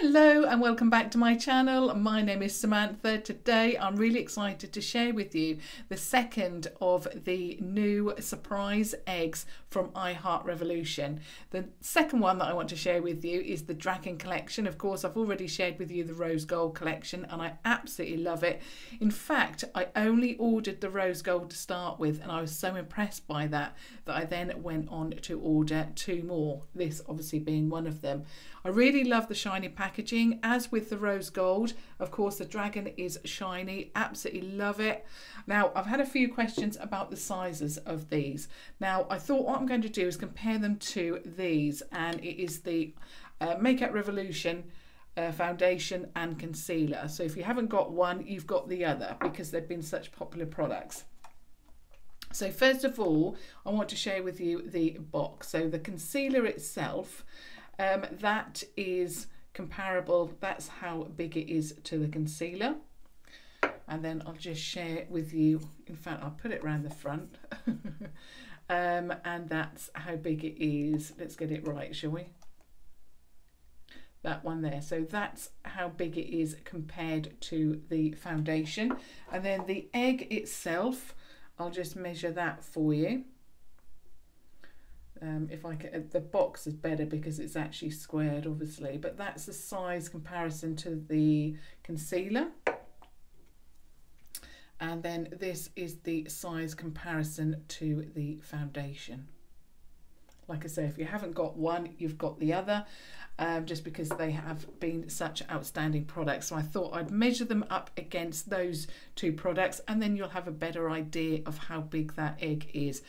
Hello and welcome back to my channel. My name is Samantha. Today I'm really excited to share with you the second of the new surprise eggs from I Heart Revolution. The second one that I want to share with you is the Dragon collection. Of course, I've already shared with you the Rose Gold collection and I absolutely love it. In fact, I only ordered the Rose Gold to start with and I was so impressed by that I then went on to order two more, this obviously being one of them. I really love the shiny packaging, as with the Rose Gold. Of course, the Dragon is shiny, absolutely love it. Now, I've had a few questions about the sizes of these. Now, I thought what I'm going to do is compare them to these, and it is the Makeup Revolution foundation and concealer. So if you haven't got one, you've got the other, because they've been such popular products. So first of all, I want to share with you the box. So the concealer itself, that is comparable, that's how big it is to the concealer. And then I'll just share with you, in fact I'll put it around the front. And that's how big it is. Let's get it right, shall we? That one there. So that's how big it is compared to the foundation. And then the egg itself, I'll just measure that for you. If I can, the box is better because it's actually squared, obviously, but that's the size comparison to the concealer. And then this is the size comparison to the foundation. Like I say, if you haven't got one, you've got the other, just because they have been such outstanding products. So I thought I'd measure them up against those two products and then you'll have a better idea of how big that egg is.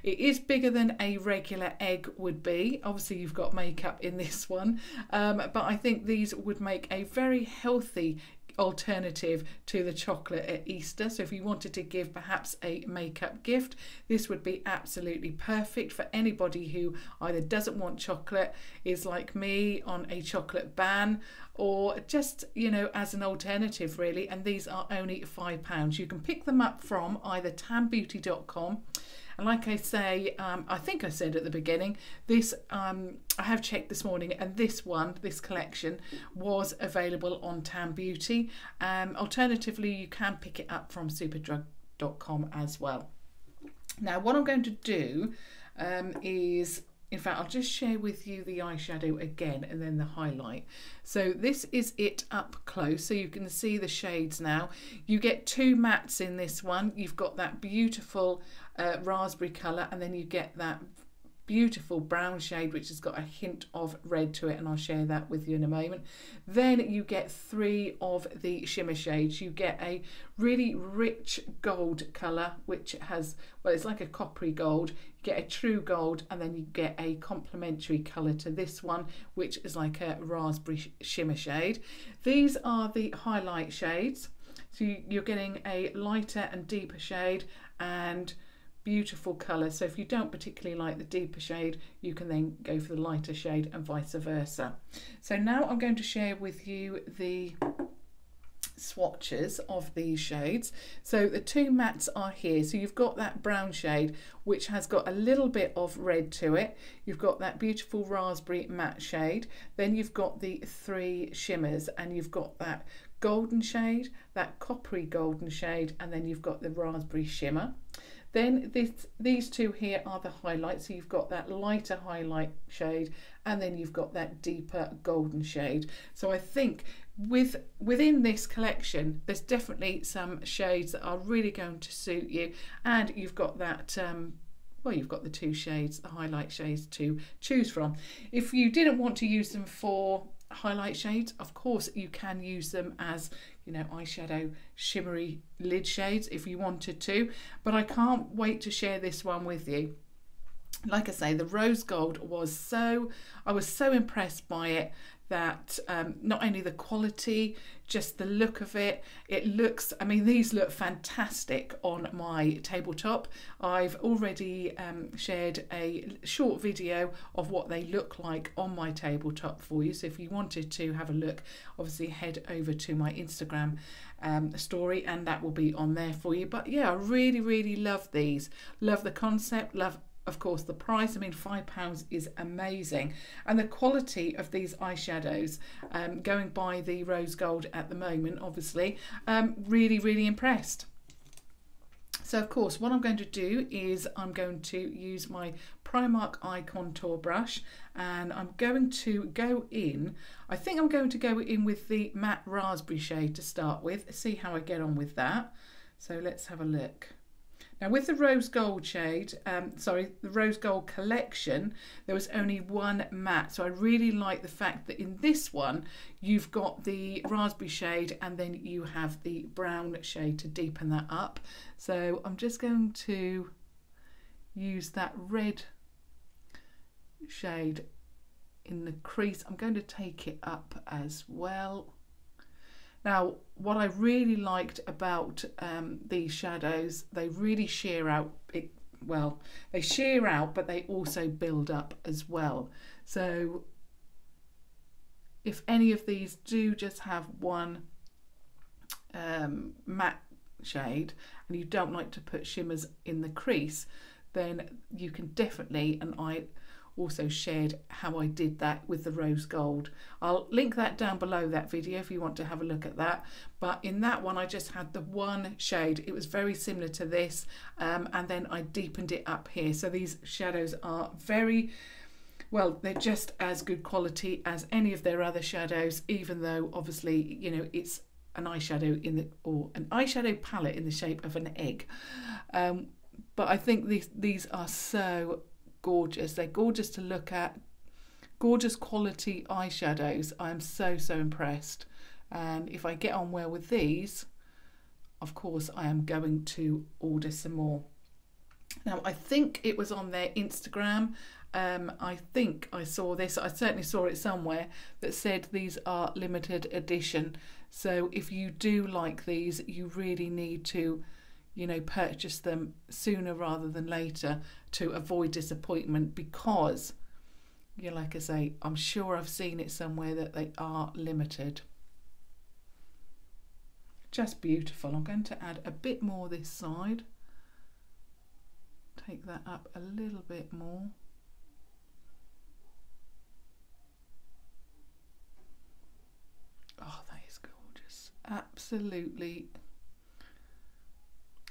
It is bigger than a regular egg would be. Obviously you've got makeup in this one, but I think these would make a very healthy alternative to the chocolate at Easter. So if you wanted to give perhaps a makeup gift, this would be absolutely perfect for anybody who either doesn't want chocolate, is like me on a chocolate ban, or just, you know, as an alternative really. And these are only £5. You can pick them up from either tanbeauty.com. And like I say, I think I said at the beginning, this I have checked this morning, and this collection was available on Tan Beauty. Alternatively, you can pick it up from superdrug.com as well. Now, what I'm going to do is, in fact, I'll just share with you the eyeshadow again and then the highlight. So this is it up close, so you can see the shades now. You get two mattes in this one. You've got that beautiful raspberry colour, and then you get that beautiful brown shade which has got a hint of red to it, and I'll share that with you in a moment. Then you get three of the shimmer shades. You get a really rich gold colour which has, well, it's like a coppery gold. You get a true gold, and then you get a complementary colour to this one which is like a raspberry shimmer shade. These are the highlight shades, so you're getting a lighter and deeper shade and beautiful colour. So if you don't particularly like the deeper shade, you can then go for the lighter shade and vice versa. So now I'm going to share with you the swatches of these shades. So the two mattes are here. So you've got that brown shade which has got a little bit of red to it. You've got that beautiful raspberry matte shade. Then you've got the three shimmers, and you've got that golden shade, that coppery golden shade, and then you've got the raspberry shimmer. Then these two here are the highlights. So you've got that lighter highlight shade, and then you've got that deeper golden shade. So I think within this collection, there's definitely some shades that are really going to suit you. And you've got that, well, you've got the two shades, the highlight shades to choose from. If you didn't want to use them for highlight shades, of course you can use them as, you know, eyeshadow shimmery lid shades if you wanted to, but I can't wait to share this one with you. Like I say, the Rose Gold was I was so impressed by it that not only the quality, just the look of it. It looks, I mean, these look fantastic on my tabletop. I've already shared a short video of what they look like on my tabletop for you. So if you wanted to have a look, obviously head over to my Instagram story, and that will be on there for you. But yeah, I really, really love these. Love the concept, love of course, the price. I mean, £5 is amazing. And the quality of these eyeshadows, going by the rose gold at the moment, obviously, really, really impressed. So, of course, what I'm going to do is I'm going to use my Primark eye contour brush, and I'm going to go in, I think I'm going to go in with the matte raspberry shade to start with, see how I get on with that. So let's have a look. Now with the rose gold shade, the rose gold collection, there was only one matte. So I really like the fact that in this one, you've got the raspberry shade and then you have the brown shade to deepen that up. So I'm just going to use that red shade in the crease. I'm going to take it up as well. Now, what I really liked about these shadows, they really sheer out. They sheer out, but they also build up as well. So if any of these do just have one matte shade and you don't like to put shimmers in the crease, then you can definitely, and I also shared how I did that with the rose gold. I'll link that down below that video if you want to have a look at that. But in that one I just had the one shade. It was very similar to this, and then I deepened it up here. So these shadows are very, well, they're just as good quality as any of their other shadows, even though obviously, you know, it's an eyeshadow or an eyeshadow palette in the shape of an egg. But I think these are so gorgeous. They're gorgeous to look at, gorgeous quality eyeshadows. I am so impressed, and if I get on well with these, of course I am going to order some more. Now I think it was on their Instagram, I think I saw this, I certainly saw it somewhere, that said these are limited edition. So if you do like these, you really need to, you know, purchase them sooner rather than later to avoid disappointment, because, you know, like I say, I'm sure I've seen it somewhere that they are limited. Just beautiful. I'm going to add a bit more this side. Take that up a little bit more. Oh, that is gorgeous. Absolutely.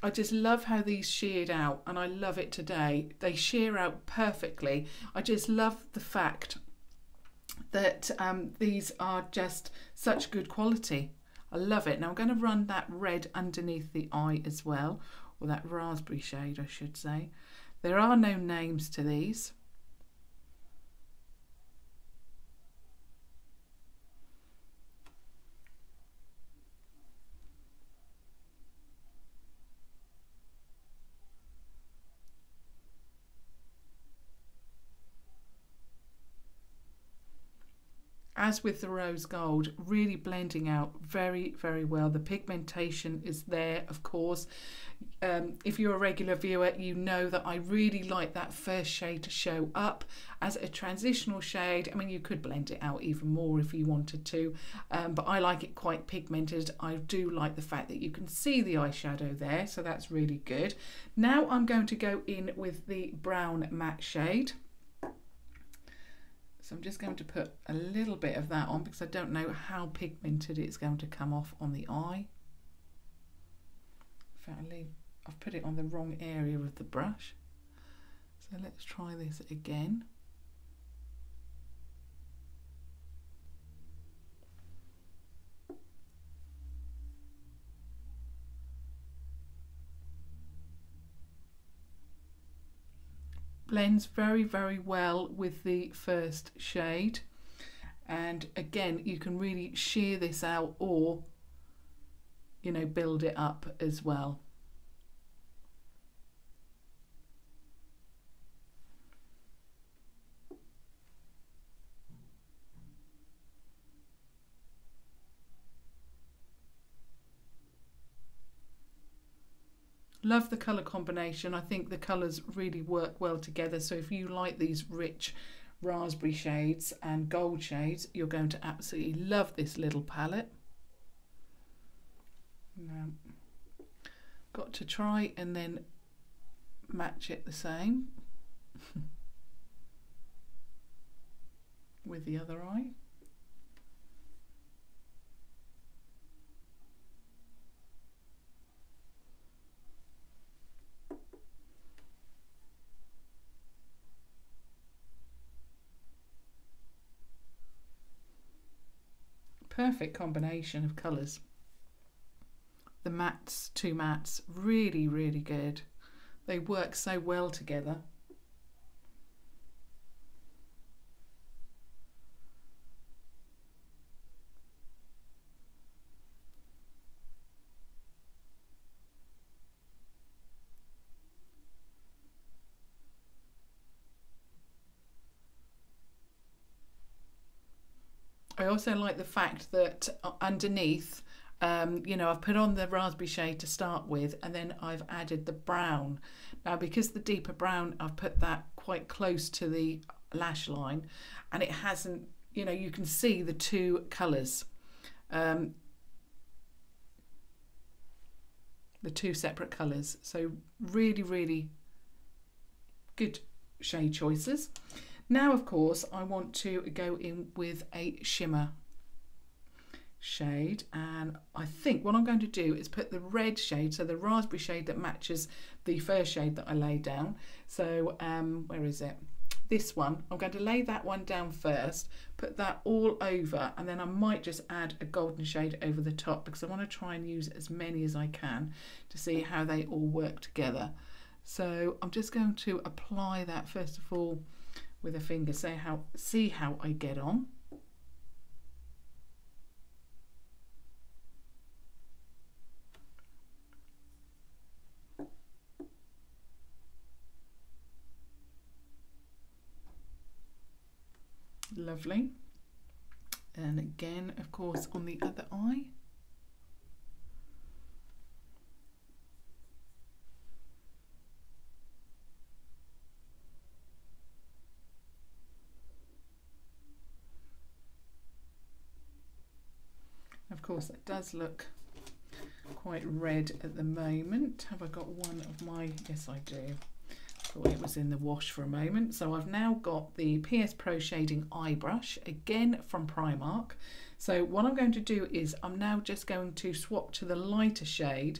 I just love how these sheared out, and I love it today. They shear out perfectly. I just love the fact that these are just such good quality. I love it. Now I'm going to run that red underneath the eye as well, or that raspberry shade I should say. There are no names to these. As with the rose gold, really blending out very well. The pigmentation is there, of course. If you're a regular viewer, you know that I really like that first shade to show up as a transitional shade. I mean, you could blend it out even more if you wanted to, but I like it quite pigmented. I do like the fact that you can see the eyeshadow there, so that's really good. Now I'm going to go in with the brown matte shade. So I'm just going to put a little bit of that on because I don't know how pigmented it's going to come off on the eye. In fact, I've put it on the wrong area of the brush. So let's try this again. Blends very well with the first shade, and again you can really shear this out or, you know, build it up as well. Love the colour combination. I think the colours really work well together. So if you like these rich raspberry shades and gold shades, you're going to absolutely love this little palette. Now, got to try and then match it the same. with the other eye. Perfect combination of colours. The mattes, two mattes, really, really good. They work so well together. I also like the fact that underneath, you know, I've put on the raspberry shade to start with, and then I've added the brown. Now, because the deeper brown, I've put that quite close to the lash line, and it hasn't, you know, you can see the two colours, the two separate colours. So really, really good shade choices. Now, of course, I want to go in with a shimmer shade, and I think what I'm going to do is put the red shade, so the raspberry shade that matches the first shade that I laid down. So where is it? This one. I'm going to lay that one down first, put that all over, and then I might just add a golden shade over the top, because I want to try and use as many as I can to see how they all work together. So I'm just going to apply that first of all with a finger, see how I get on. Lovely. And again, of course, on the other eye. Of course, it does look quite red at the moment. Have I got one of my... Yes, I do. Thought it was in the wash for a moment. So I've now got the PS Pro Shading Eye Brush, again from Primark. So what I'm going to do is I'm now just going to swap to the lighter shade,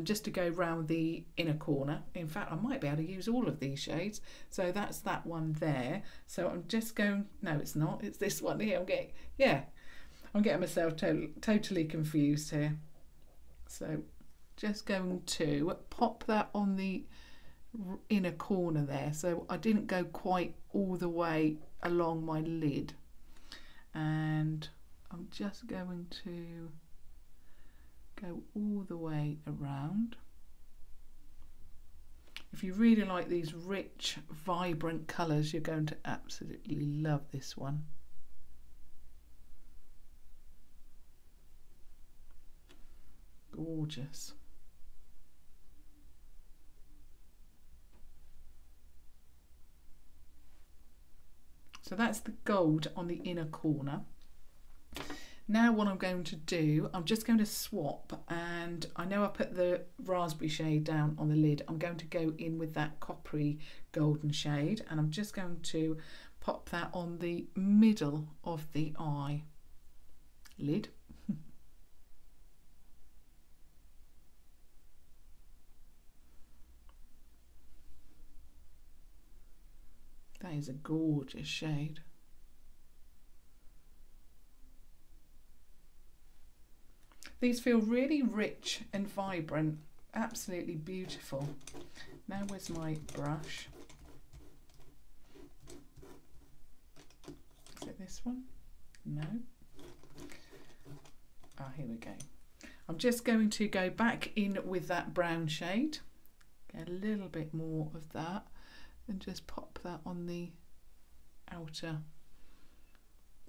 just to go round the inner corner. In fact, I might be able to use all of these shades. So that's that one there. So I'm just going... No, it's not. It's this one here. I'm getting myself totally confused here. So just going to pop that on the inner corner there. So I didn't go quite all the way along my lid. And I'm just going to go all the way around. If you really like these rich, vibrant colours, you're going to absolutely love this one. Gorgeous. So that's the gold on the inner corner. Now what I'm going to do, I'm just going to swap, and I know I put the raspberry shade down on the lid. I'm going to go in with that coppery golden shade, and I'm just going to pop that on the middle of the eye lid. That is a gorgeous shade. These feel really rich and vibrant, absolutely beautiful. Now where's my brush? Is it this one? No. Ah, here we go. I'm just going to go back in with that brown shade, get a little bit more of that, and just pop that on the outer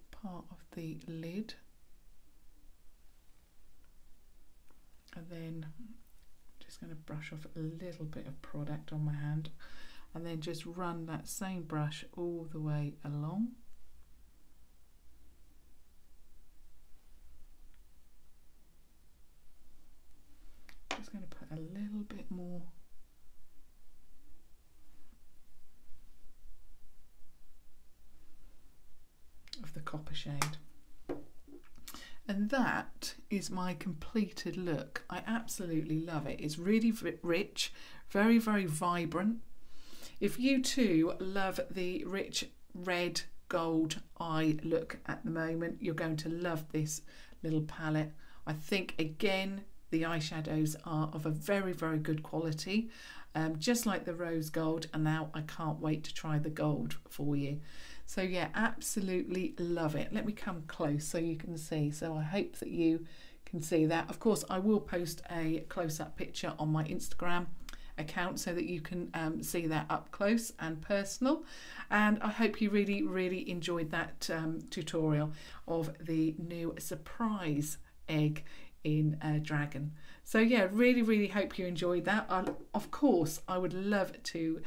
part of the lid. And then I'm just going to brush off a little bit of product on my hand, and then just run that same brush all the way along. Just going to put a little bit more copper shade. And that is my completed look. I absolutely love it. It's really rich, very, very vibrant. If you too love the rich red gold eye look at the moment, you're going to love this little palette. I think again the eyeshadows are of a very, very good quality, just like the rose gold, and now I can't wait to try the gold for you. So yeah, absolutely love it. Let me come close so you can see. So I hope that you can see that. Of course, I will post a close-up picture on my Instagram account so that you can see that up close and personal. And I hope you really, really enjoyed that tutorial of the new surprise egg in Dragon. So yeah, really, really hope you enjoyed that. Of course, I would love to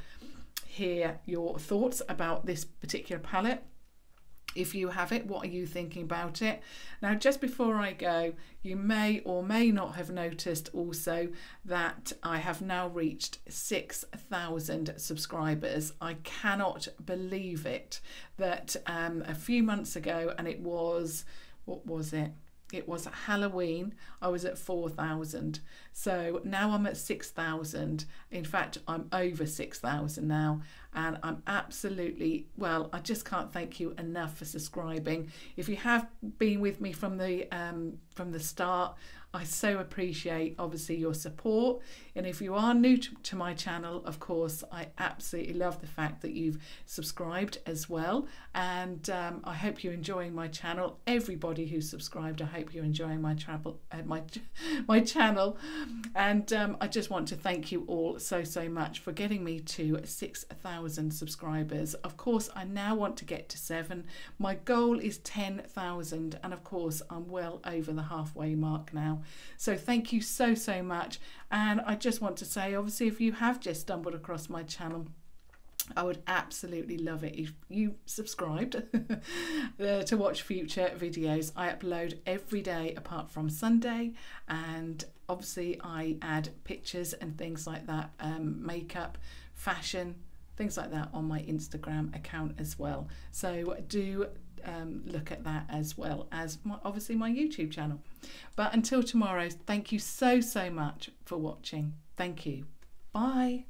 hear your thoughts about this particular palette. If you have it, what are you thinking about it? Now, just before I go, you may or may not have noticed also that I have now reached 6,000 subscribers. I cannot believe it, that a few months ago, and it was, what was it? It was Halloween, I was at 4,000. So now I'm at 6,000. In fact, I'm over 6,000 now. And I'm absolutely, well, I just can't thank you enough for subscribing. If you have been with me from the start, I so appreciate, obviously, your support. And if you are new to my channel, of course, I absolutely love the fact that you've subscribed as well. And I hope you're enjoying my channel. Everybody who's subscribed, I hope you're enjoying my channel. And I just want to thank you all so, so much for getting me to 6,000 subscribers. Of course, I now want to get to 7. My goal is 10,000. And of course, I'm well over the halfway mark now. So thank you so, so much. And I just want to say, obviously, if you have just stumbled across my channel, I would absolutely love it if you subscribed to watch future videos. I upload every day apart from Sunday, and obviously I add pictures and things like that, makeup, fashion, things like that on my Instagram account as well. So do look at that, as well as obviously my YouTube channel. But until tomorrow, thank you so, so much for watching. Thank you. Bye.